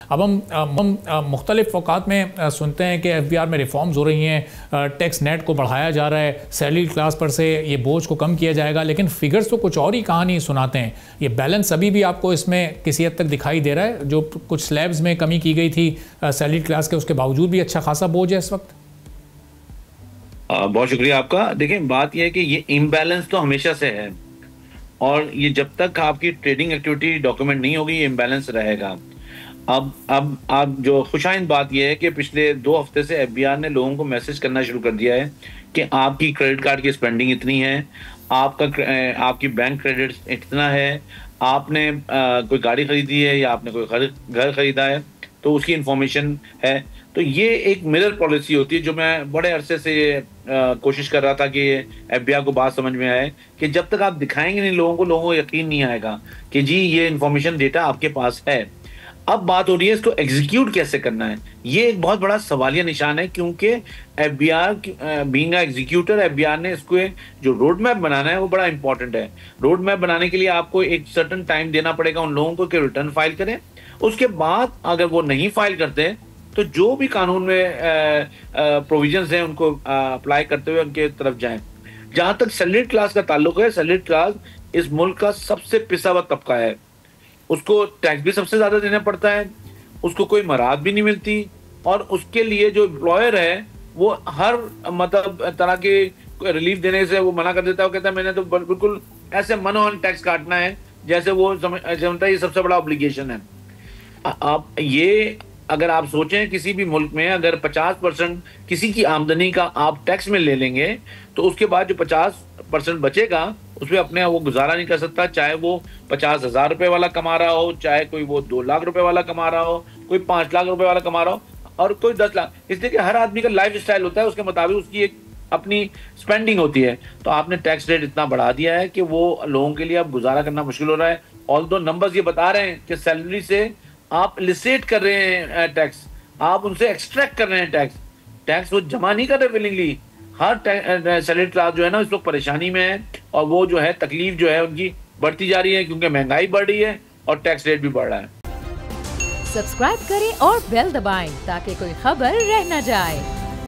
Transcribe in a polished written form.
अब हम मुख्तलिफ़ औक़ात में सुनते हैं कि एफबीआर में रिफॉर्म्स हो रही हैं, टैक्स नेट को बढ़ाया जा रहा है, सैलरी क्लास पर से ये बोझ को कम किया जाएगा, लेकिन फिगर्स तो कुछ और ही कहानी सुनाते हैं। ये बैलेंस अभी भी आपको इसमें किसी हद तक दिखाई दे रहा है? जो कुछ स्लैब्स में कमी की गई थी सैलरी क्लास के, उसके बावजूद भी अच्छा खासा बोझ है इस वक्त। बहुत शुक्रिया आपका। देखिए, बात यह है कि ये इम्बैलेंस तो हमेशा से है और ये जब तक आपकी ट्रेडिंग एक्टिविटी डॉक्यूमेंट नहीं होगी ये इम्बैलेंस रहेगा। अब जो खुशाइंद बात यह है कि पिछले 2 हफ्ते से एफबीआर ने लोगों को मैसेज करना शुरू कर दिया है कि आपकी क्रेडिट कार्ड की स्पेंडिंग इतनी है, आपकी बैंक क्रेडिट इतना है, आपने कोई गाड़ी खरीदी है या आपने कोई घर खरीदा है तो उसकी इंफॉर्मेशन है। तो ये एक मिरर पॉलिसी होती है जो मैं बड़े अरसे से कोशिश कर रहा था कि एफबीआर को बात समझ में आए कि जब तक आप दिखाएंगे नहीं लोगों को यकीन नहीं आएगा कि जी ये इंफॉर्मेशन डेटा आपके पास है। अब बात हो रही है इसको एग्जीक्यूट कैसे करना है, ये एक बहुत बड़ा सवालिया निशान है, क्योंकि FBR being a executor FBR ने इसको जो रोड मैप बनाना है वो बड़ा इंपॉर्टेंट है। रोड मैप बनाने के लिए आपको एक सर्टेन टाइम देना पड़ेगा उन लोगों को कि रिटर्न फाइल करें। उसके बाद अगर वो नहीं फाइल करते तो जो भी कानून में प्रोविजंस हैं उनको अप्लाई करते हुए उनके तरफ जाएं। जहां तक सैलरीड क्लास का ताल्लुक है, सैलरीड क्लास इस मुल्क का सबसे पिसा हुआ तबका है, उसको टैक्स भी सबसे ज्यादा देना पड़ता है, उसको कोई मराद भी नहीं मिलती और उसके लिए जो एम्प्लॉयर है वो हर मतलब तरह के रिलीफ देने से वो मना कर देता है। वो कहता है मैंने तो बिल्कुल ऐसे मनोहन टैक्स काटना है जैसे वो समझता है ये सबसे बड़ा ऑब्लिगेशन है। आप ये अगर आप सोचें किसी भी मुल्क में अगर 50% किसी की आमदनी का आप टैक्स में ले लेंगे तो उसके बाद जो 50% बचेगा उसमें अपने वो गुजारा नहीं कर सकता, चाहे वो 50,000 रुपए वाला कमा रहा हो, चाहे कोई वो 2 लाख रुपए वाला कमा रहा हो, कोई 5 लाख रुपए वाला कमा रहा हो और कोई 10 लाख। इसलिए कि हर आदमी का लाइफ स्टाइल होता है, उसके मुताबिक उसकी एक अपनी स्पेंडिंग होती है। तो आपने टैक्स रेट इतना बढ़ा दिया है कि वो लोगों के लिए अब गुजारा करना मुश्किल हो रहा है। ऑल्दो नंबर्स ये बता रहे हैं कि सैलरी से आप लिसेट कर रहे हैं टैक्स, आप उनसे एक्सट्रैक्ट कर रहे हैं टैक्स वो जमा नहीं कर रहे विलिंगली। हर सैलरी क्लास जो है ना इस वक्त परेशानी में है और वो जो है तकलीफ जो है उनकी बढ़ती जा रही है क्योंकि महंगाई बढ़ रही है और टैक्स रेट भी बढ़ रहा है। सब्सक्राइब करें और बेल दबाएं ताकि कोई खबर रह न जाए।